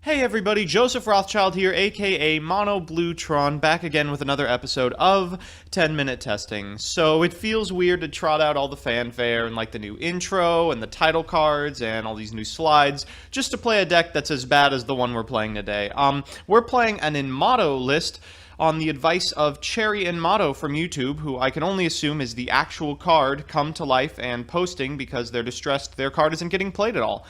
Hey everybody, Joseph Rothschild here, aka Mono Bluetron, back again with another episode of 10-Minute Testing. So it feels weird to trot out all the fanfare and like the new intro and the title cards and all these new slides just to play a deck that's as bad as the one we're playing today. We're playing an In Mato list on the advice of Cherry In Mato from YouTube, who I can only assume is the actual card come to life and posting because they're distressed their card isn't getting played at all.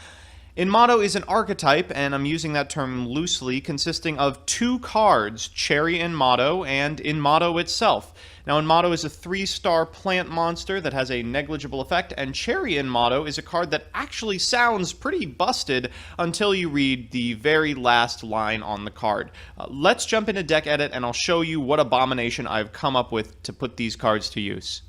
In Mato is an archetype, and I'm using that term loosely, consisting of two cards, Cherry In Mato and In Mato itself. Now, In Mato is a 3-star plant monster that has a negligible effect, and Cherry In Mato is a card that actually sounds pretty busted until you read the very last line on the card. Let's jump into deck edit, and I'll show you what abomination I've come up with to put these cards to use.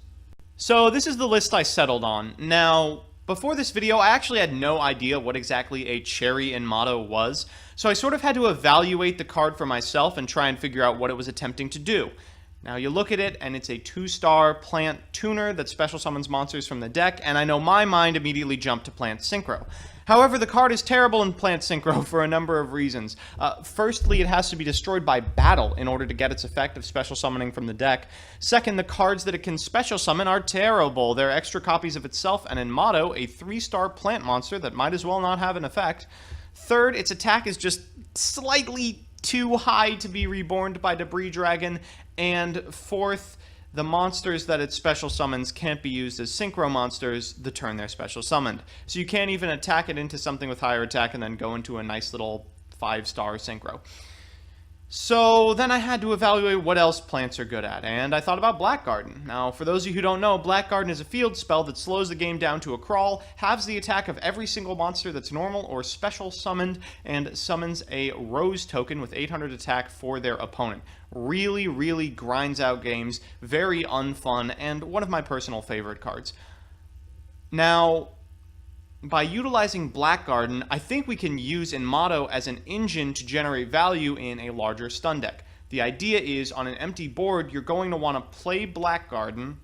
So this is the list I settled on. Now, before this video, I actually had no idea what exactly a Cherry In Mato was, so I sort of had to evaluate the card for myself and try and figure out what it was attempting to do. Now you look at it, and it's a 2-star plant tuner that special summons monsters from the deck, and I know my mind immediately jumped to Plant Synchro. However, the card is terrible in Plant Synchro for a number of reasons. Firstly, it has to be destroyed by battle in order to get its effect of special summoning from the deck. Second, the cards that it can special summon are terrible. They're extra copies of itself, and in Mato, a 3-star plant monster that might as well not have an effect. Third, its attack is just slightly too high to be reborn by Debris Dragon. And fourth, the monsters that it special summons can't be used as synchro monsters the turn they're special summoned. So you can't even attack it into something with higher attack and then go into a nice little 5-star synchro. So then I had to evaluate what else plants are good at, and I thought about Black Garden. Now, for those of you who don't know, Black Garden is a field spell that slows the game down to a crawl, halves the attack of every single monster that's normal or special summoned, and summons a Rose token with 800 attack for their opponent. Really grinds out games, very unfun, and one of my personal favorite cards. Now, by utilizing Black Garden, I think we can use In Mato as an engine to generate value in a larger stun deck. The idea is, on an empty board, you're going to want to play Black Garden,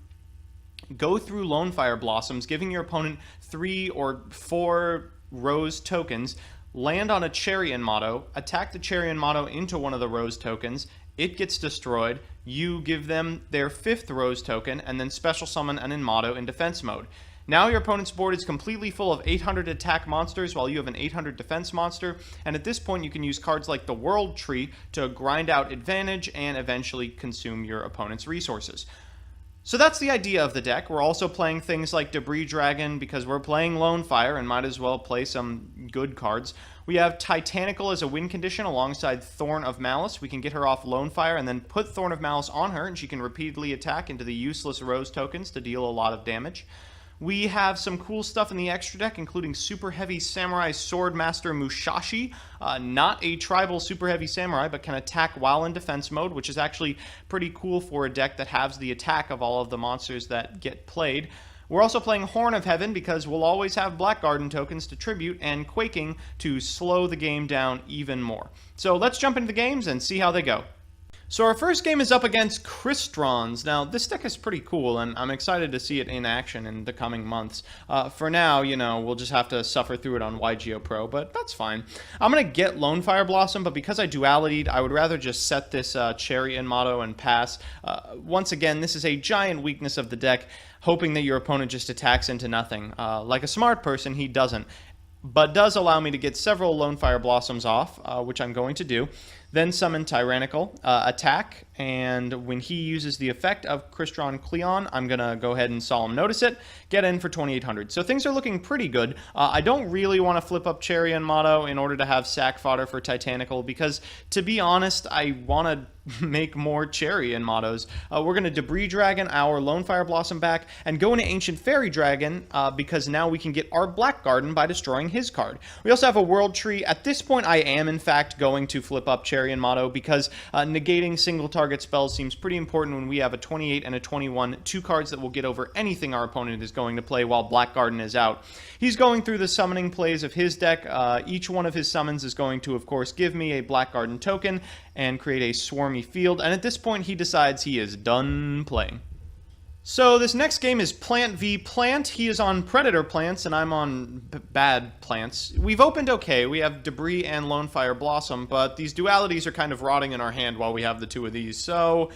go through Lone Fire Blossoms, giving your opponent 3 or 4 Rose tokens, land on a Cherry In Mato, attack the Cherry In Mato into one of the Rose tokens, it gets destroyed, you give them their 5th Rose token, and then special summon an In Mato in defense mode. Now your opponent's board is completely full of 800 attack monsters while you have an 800 defense monster, and at this point you can use cards like the World Tree to grind out advantage and eventually consume your opponent's resources. So that's the idea of the deck. We're also playing things like Debris Dragon because we're playing Lone Fire and might as well play some good cards. We have Titanical as a win condition alongside Thorn of Malice. We can get her off Lone Fire and then put Thorn of Malice on her, and she can repeatedly attack into the useless Rose tokens to deal a lot of damage. We have some cool stuff in the extra deck, including Super Heavy Samurai Swordmaster Mushashi, not a tribal Super Heavy Samurai, but can attack while in defense mode, which is actually pretty cool for a deck that halves the attack of all of the monsters that get played. We're also playing Horn of Heaven because we'll always have Black Garden tokens to tribute, and Quaking to slow the game down even more. So let's jump into the games and see how they go. So our first game is up against Cristrons. Now, this deck is pretty cool, and I'm excited to see it in action in the coming months. For now, you know, we'll just have to suffer through it on YGO Pro, but that's fine. I'm going to get Lone Fire Blossom, but because I dualitied, I would rather just set this Cherry In Mato and pass. Once again, this is a giant weakness of the deck, hoping that your opponent just attacks into nothing. Like a smart person, he doesn't, but does allow me to get several Lone Fire Blossoms off, which I'm going to do. Then summon Tyrannical, attack, and when he uses the effect of Crystron Cleon, I'm going to go ahead and Solemn Notice it, get in for 2,800. So things are looking pretty good. I don't really want to flip up Cherry In Mato in order to have sack fodder for Titanical, because, to be honest, I want to make more Cherry In Matos. We're going to Debris Dragon our Lone Fire Blossom back, and go into Ancient Fairy Dragon, because now we can get our Black Garden by destroying his card. We also have a World Tree. At this point, I am, in fact, going to flip up Cherry In Mato, because negating single target spells seems pretty important when we have a 28 and a 21, 2 cards that will get over anything our opponent is going to play while Black Garden is out. He's going through the summoning plays of his deck. Each one of his summons is going to, of course, give me a Black Garden token and create a swarmy field, and at this point he decides he is done playing. So this next game is Plant v Plant. He is on Predator Plants, and I'm on Bad Plants. We've opened okay. We have Debris and Lone Fire Blossom, but these dualities are kind of rotting in our hand while we have the two of these, so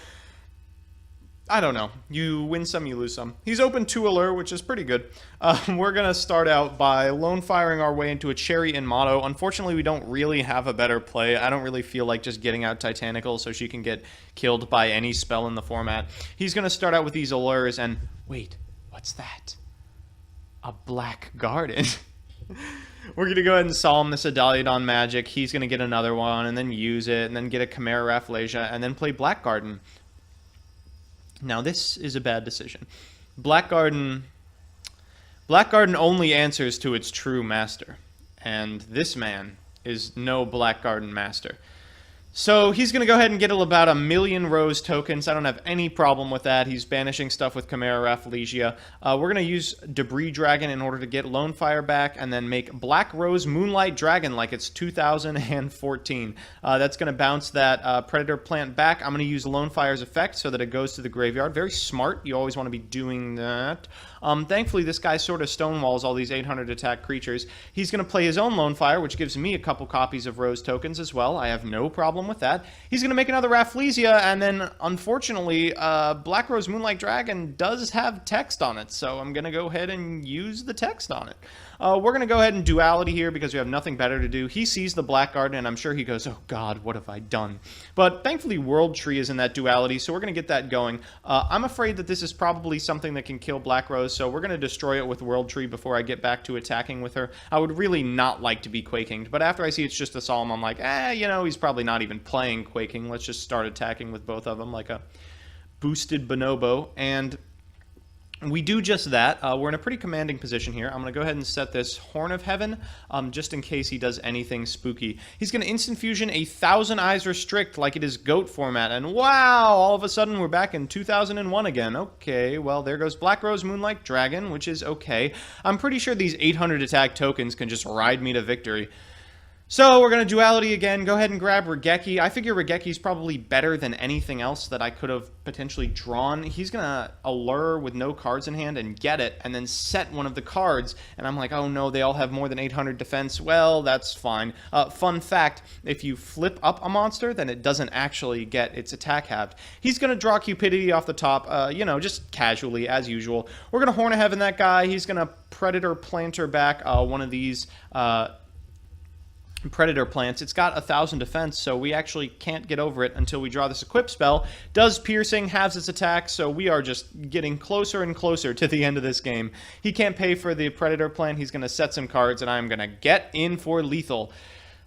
I don't know. You win some, you lose some. He's open 2 Allure, which is pretty good. We're going to start out by lone firing our way into a Cherry In Mato. Unfortunately, we don't really have a better play. I don't really feel like just getting out Titanical so she can get killed by any spell in the format. He's going to start out with these Allures, and wait, what's that? A Black Garden. We're going to go ahead and Solemn this Adaliodon Magic. He's going to get another one, and then use it, and then get a Chimera Rafflesia, and then play Black Garden. Now, this is a bad decision. Black Garden only answers to its true master, and this man is no Black Garden master. So he's going to go ahead and get about 1 million Rose tokens. I don't have any problem with that. He's banishing stuff with Chimera Rafflesia. We're going to use Debris Dragon in order to get Lone Fire back, and then make Black Rose Moonlight Dragon like it's 2014. That's going to bounce that Predator Plant back. I'm going to use Lone Fire's effect so that it goes to the graveyard. Very smart. You always want to be doing that. Thankfully, this guy sort of stonewalls all these 800 attack creatures. He's going to play his own Lone Fire, which gives me a couple copies of Rose tokens as well. I have no problem with that. He's going to make another Rafflesia, and then, unfortunately, Black Rose Moonlight Dragon does have text on it, so I'm going to go ahead and use the text on it. We're going to go ahead and Duality here because we have nothing better to do. He sees the Black Garden, and I'm sure he goes, oh god, what have I done? But thankfully, World Tree is in that Duality, so we're going to get that going. I'm afraid that this is probably something that can kill Black Rose, so we're going to destroy it with World Tree before I get back to attacking with her. I would really not like to be Quaking, but after I see it's just a Solemn, I'm like, you know, he's probably not even playing Quaking. Let's just start attacking with both of them like a boosted Bonobo, and we do just that. We're in a pretty commanding position here. I'm going to go ahead and set this Horn of Heaven, just in case he does anything spooky. He's going to Instant Fusion a Thousand Eyes Restrict like it is GOAT format, and wow, all of a sudden we're back in 2001 again. Okay, well, there goes Black Rose Moonlight Dragon, which is okay. I'm pretty sure these 800 attack tokens can just ride me to victory. So we're going to Duality again, go ahead and grab Regeki. I figure Regeki's probably better than anything else that I could have potentially drawn. He's going to Allure with no cards in hand and get it, and then set one of the cards. And I'm like, oh no, they all have more than 800 defense. Well, that's fine. Fun fact, if you flip up a monster, then it doesn't actually get its attack halved. He's going to draw Cupidity off the top, you know, just casually, as usual. We're going to Horn of Heaven that guy. He's going to Predator Planter back one of these Predator Plants. It's got 1,000 defense, so we actually can't get over it until we draw this equip spell. Does piercing, halves its attack, so we are just getting closer and closer to the end of this game. He can't pay for the Predator Plant. He's going to set some cards, and I'm going to get in for lethal.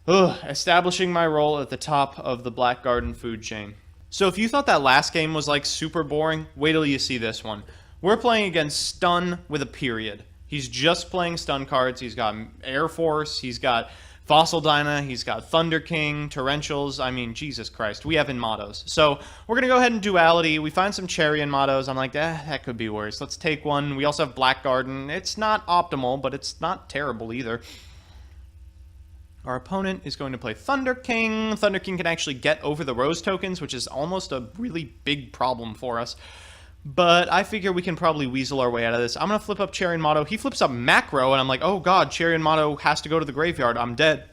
Establishing my role at the top of the Black Garden food chain. So if you thought that last game was like super boring, wait till you see this one. We're playing against Stun with a period. He's just playing stun cards. He's got Air Force. He's got Fossil Dyna, he's got Thunder King, Torrentials. I mean, Jesus Christ, we have In Matos. So we're going to go ahead and Duality. We find some Cherry In Matos. I'm like, that could be worse. Let's take one. We also have Black Garden. It's not optimal, but it's not terrible either. Our opponent is going to play Thunder King. Thunder King can actually get over the Rose tokens, which is almost a really big problem for us. But I figure we can probably weasel our way out of this. I'm going to flip up Cherry In Mato. He flips up Macro, and I'm like, oh god, Cherry In Mato has to go to the graveyard. I'm dead.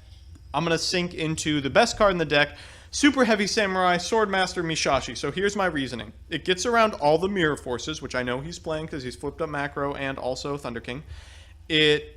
I'm going to sink into the best card in the deck, Super Heavy Samurai, Swordmaster Mishashi. So here's my reasoning. It gets around all the Mirror Forces, which I know he's playing because he's flipped up Macro and also Thunder King. It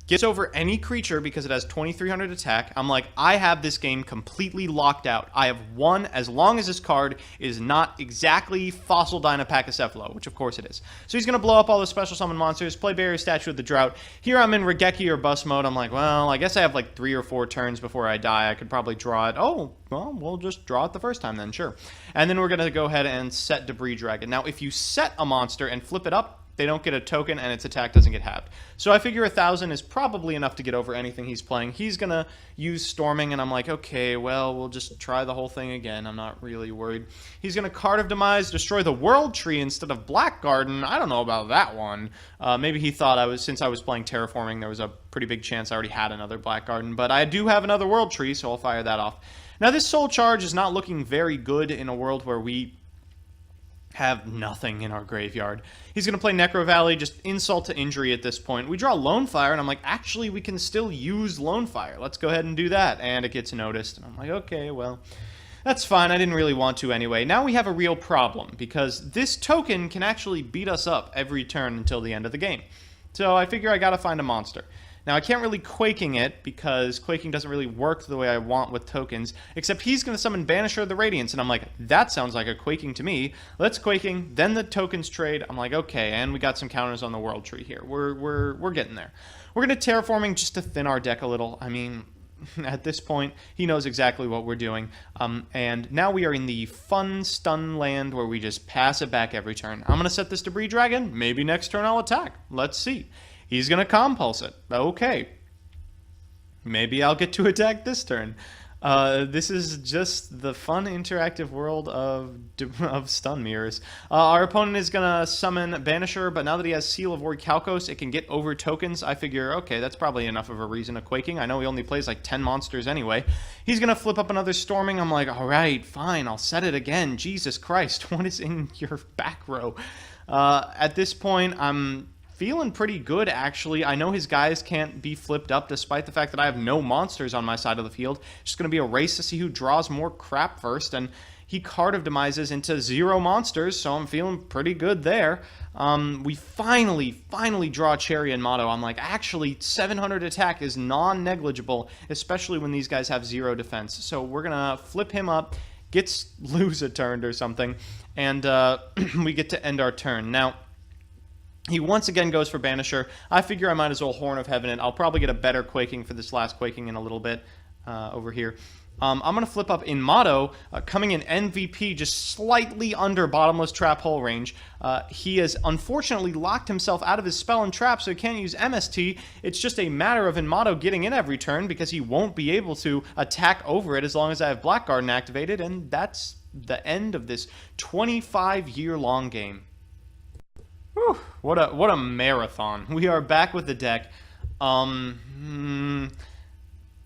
gets over any creature because it has 2,300 attack. I'm like, I have this game completely locked out. I have won as long as this card is not exactly Fossil Dyna Pachycephalo, which of course it is. So he's going to blow up all the special summon monsters, play Barrier Statue of the Drought. Here I'm in Regeki or Bust mode. I'm like, well, I guess I have like 3 or 4 turns before I die. I could probably draw it. Oh, well, we'll just draw it the first time then, sure. And then we're going to go ahead and set Debris Dragon. Now, if you set a monster and flip it up, they don't get a token, and its attack doesn't get halved. So I figure 1,000 is probably enough to get over anything he's playing. He's going to use Storming, and I'm like, okay, well, we'll just try the whole thing again. I'm not really worried. He's going to Card of Demise, destroy the World Tree instead of Black Garden. I don't know about that one. Maybe he thought since I was playing Terraforming, there was a pretty big chance I already had another Black Garden, but I do have another World Tree, so I'll fire that off. Now, this Soul Charge is not looking very good in a world where we have nothing in our graveyard. He's going to play Necro Valley, just insult to injury at this point. We draw Lone Fire, and I'm like, actually, we can still use Lone Fire. Let's go ahead and do that. And it gets noticed. And I'm like, okay, well, that's fine. I didn't really want to anyway. Now we have a real problem, because this token can actually beat us up every turn until the end of the game. So I figure I got to find a monster. Now, I can't really Quaking it, because Quaking doesn't really work the way I want with tokens, except he's going to summon Banisher of the Radiance, and I'm like, that sounds like a Quaking to me. Let's Quaking, then the tokens trade. I'm like, okay, and we got some counters on the World Tree here. We're getting there. We're going to Terraforming just to thin our deck a little. I mean, at this point, he knows exactly what we're doing. And now we are in the fun stun land where we just pass it back every turn. I'm going to set this Debris Dragon. Maybe next turn I'll attack. Let's see. He's going to Compulse it. Okay. Maybe I'll get to attack this turn. This is just the fun interactive world of stun mirrors. Our opponent is going to summon Banisher, but now that he has Seal of Void Calcos, it can get over tokens. I figure, okay, that's probably enough of a reason of Quaking. I know he only plays like 10 monsters anyway. He's going to flip up another Storming. I'm like, all right, fine, I'll set it again. Jesus Christ, what is in your back row? At this point, I'm feeling pretty good, actually. I know his guys can't be flipped up despite the fact that I have no monsters on my side of the field. It's just going to be a race to see who draws more crap first, and he Card of Demises into 0 monsters, so I'm feeling pretty good there. We finally draw Cherry and Motto. I'm like, actually, 700 attack is non-negligible, especially when these guys have 0 defense. So we're going to flip him up, lose a turn or something, and we get to end our turn. Now, he once again goes for Banisher. I figure I might as well Horn of Heaven it. I'll probably get a better Quaking for this last Quaking in a little bit over here. I'm going to flip up In Mato, coming in MVP, just slightly under Bottomless Trap Hole range. He has unfortunately locked himself out of his spell and trap, so he can't use MST. It's just a matter of In Mato getting in every turn, because he won't be able to attack over it as long as I have Black Garden activated, and that's the end of this 25-year-long game. Whew, what a marathon. We are back with the deck.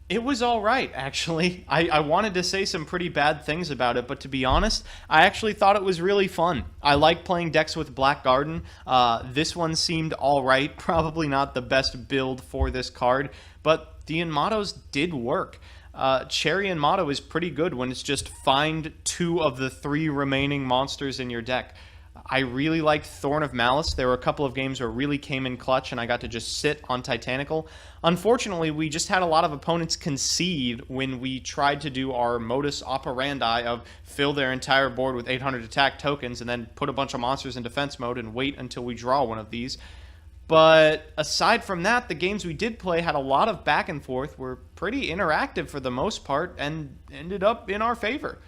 It was alright, actually. I wanted to say some pretty bad things about it, but to be honest, I actually thought it was really fun. I like playing decks with Black Garden. This one seemed alright. Probably not the best build for this card, but the In Matos did work. Cherry In Mato is pretty good when it's just find 2 of the 3 remaining monsters in your deck. I really liked Thorn of Malice. There were a couple of games where it really came in clutch, and I got to just sit on Titanical. Unfortunately, we just had a lot of opponents concede when we tried to do our modus operandi of fill their entire board with 800 attack tokens and then put a bunch of monsters in defense mode and wait until we draw one of these. But aside from that, the games we did play had a lot of back and forth, were pretty interactive for the most part, and ended up in our favor.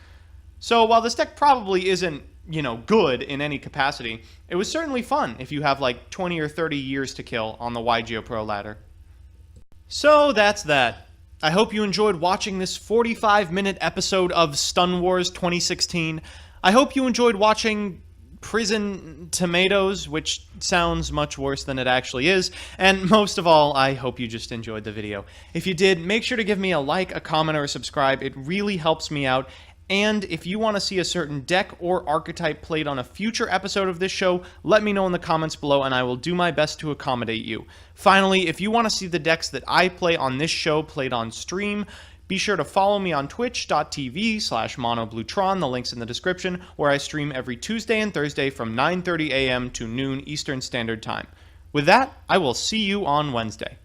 So while this deck probably isn't, good in any capacity, it was certainly fun if you have like 20 or 30 years to kill on the YGO Pro ladder. So that's that. I hope you enjoyed watching this 45-minute episode of Stun Wars 2016. I hope you enjoyed watching Prison Tomatoes, which sounds much worse than it actually is. And most of all, I hope you just enjoyed the video. If you did, make sure to give me a like, a comment, or a subscribe. It really helps me out. And if you want to see a certain deck or archetype played on a future episode of this show, let me know in the comments below and I will do my best to accommodate you. Finally, if you want to see the decks that I play on this show played on stream, be sure to follow me on twitch.tv/monobluetron, the link's in the description, where I stream every Tuesday and Thursday from 9:30 a.m. to noon Eastern Standard Time. With that, I will see you on Wednesday.